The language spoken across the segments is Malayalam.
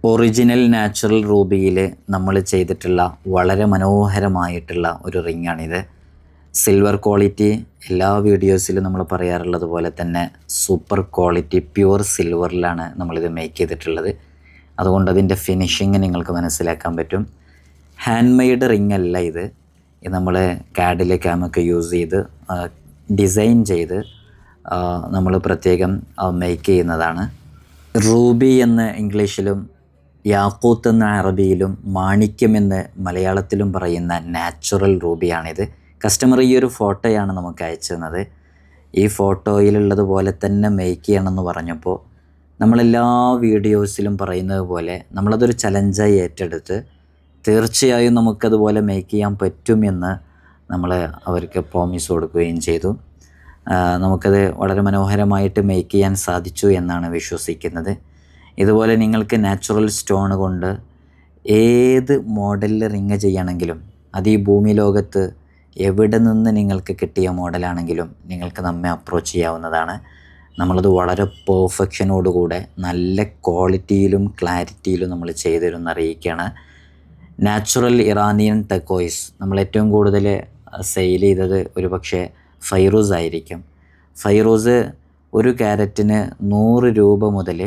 ഒറിജിനൽ നാച്ചുറൽ റൂബിയിൽ നമ്മൾ ചെയ്തിട്ടുള്ള വളരെ മനോഹരമായിട്ടുള്ള ഒരു റിങ്ങാണിത്. സിൽവർ ക്വാളിറ്റി എല്ലാ വീഡിയോസിലും നമ്മൾ പറയാറുള്ളത് പോലെ തന്നെ സൂപ്പർ ക്വാളിറ്റി പ്യുവർ സിൽവറിലാണ് നമ്മളിത് മേക്ക് ചെയ്തിട്ടുള്ളത്. അതുകൊണ്ട് അതിൻ്റെ ഫിനിഷിങ് നിങ്ങൾക്ക് മനസ്സിലാക്കാൻ പറ്റും. ഹാൻഡ് മെയ്ഡ് റിങ് അല്ല ഇത്. നമ്മൾ കാഡിൽ ക്യാമൊക്കെ യൂസ് ചെയ്ത് ഡിസൈൻ ചെയ്ത് നമ്മൾ പ്രത്യേകം മേക്ക് ചെയ്യുന്നതാണ്. റൂബി എന്ന് ഇംഗ്ലീഷിലും യാക്കൂത്ത് എന്ന അറബിയിലും മാണിക്യം എന്ന് മലയാളത്തിലും പറയുന്ന നാച്ചുറൽ റൂബിയാണിത്. കസ്റ്റമർ ഈ ഒരു ഫോട്ടോയാണ് നമുക്ക് അയച്ചു തന്നത്. ഈ ഫോട്ടോയിലുള്ളതുപോലെ തന്നെ മേക്ക് ചെയ്യണമെന്ന് പറഞ്ഞപ്പോൾ നമ്മളെല്ലാ വീഡിയോസിലും പറയുന്നത് പോലെ നമ്മളതൊരു ചലഞ്ചായി ഏറ്റെടുത്ത് തീർച്ചയായും നമുക്കതുപോലെ മേക്ക് ചെയ്യാൻ പറ്റുമെന്ന് നമ്മൾ അവർക്ക് പ്രോമിസ് കൊടുക്കുകയും ചെയ്തു. നമുക്കത് വളരെ മനോഹരമായിട്ട് മേക്ക് ചെയ്യാൻ സാധിച്ചു എന്നാണ് വിശ്വസിക്കുന്നത്. ഇതുപോലെ നിങ്ങൾക്ക് നാച്ചുറൽ സ്റ്റോൺ കൊണ്ട് ഏത് മോഡലിൽ റിങ് ചെയ്യണമെങ്കിലും അത് ഈ ഭൂമി ലോകത്ത് എവിടെ നിന്ന് നിങ്ങൾക്ക് കിട്ടിയ മോഡലാണെങ്കിലും നിങ്ങൾക്ക് നമ്മെ അപ്രോച്ച് ചെയ്യാവുന്നതാണ്. നമ്മളത് വളരെ പെർഫെക്ഷനോടുകൂടെ നല്ല ക്വാളിറ്റിയിലും ക്ലാരിറ്റിയിലും നമ്മൾ ചെയ്തുതരുമെന്ന് അറിയിക്കുകയാണ്. നാച്ചുറൽ ഇറാനിയൻ ടെക്കോയ്സ് നമ്മൾ ഏറ്റവും കൂടുതൽ സെയിൽ ചെയ്തത് ഒരു പക്ഷേ ഫൈറൂസ് ആയിരിക്കും. ഫൈറൂസ് ഒരു ക്യാരറ്റിന് 100 രൂപ മുതൽ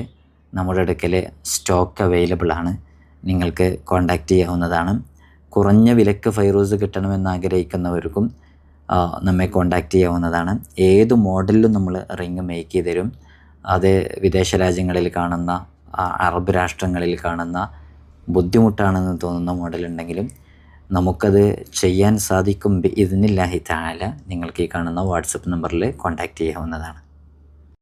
നമ്മുടെ അടുക്കൽ സ്റ്റോക്ക് അവൈലബിൾ ആണ്. നിങ്ങൾക്ക് കോൺടാക്റ്റ് ചെയ്യാവുന്നതാണ്. കുറഞ്ഞ വിലക്ക് ഫൈറൂസ് കിട്ടണമെന്ന് ആഗ്രഹിക്കുന്നവർക്കും നമ്മെ കോൺടാക്റ്റ് ചെയ്യാവുന്നതാണ്. ഏത് മോഡലിലും നമ്മൾ റിങ് മേക്ക് ചെയ്ത് തരും. അത് വിദേശ രാജ്യങ്ങളിൽ കാണുന്ന അറബ് രാഷ്ട്രങ്ങളിൽ കാണുന്ന ബുദ്ധിമുട്ടാണെന്ന് തോന്നുന്ന മോഡലുണ്ടെങ്കിലും നമുക്കത് ചെയ്യാൻ സാധിക്കും. ബിഇദ്നില്ലാഹി തആല നിങ്ങൾക്ക് ഈ കാണുന്ന വാട്സപ്പ് നമ്പറിൽ കോൺടാക്റ്റ് ചെയ്യാവുന്നതാണ്.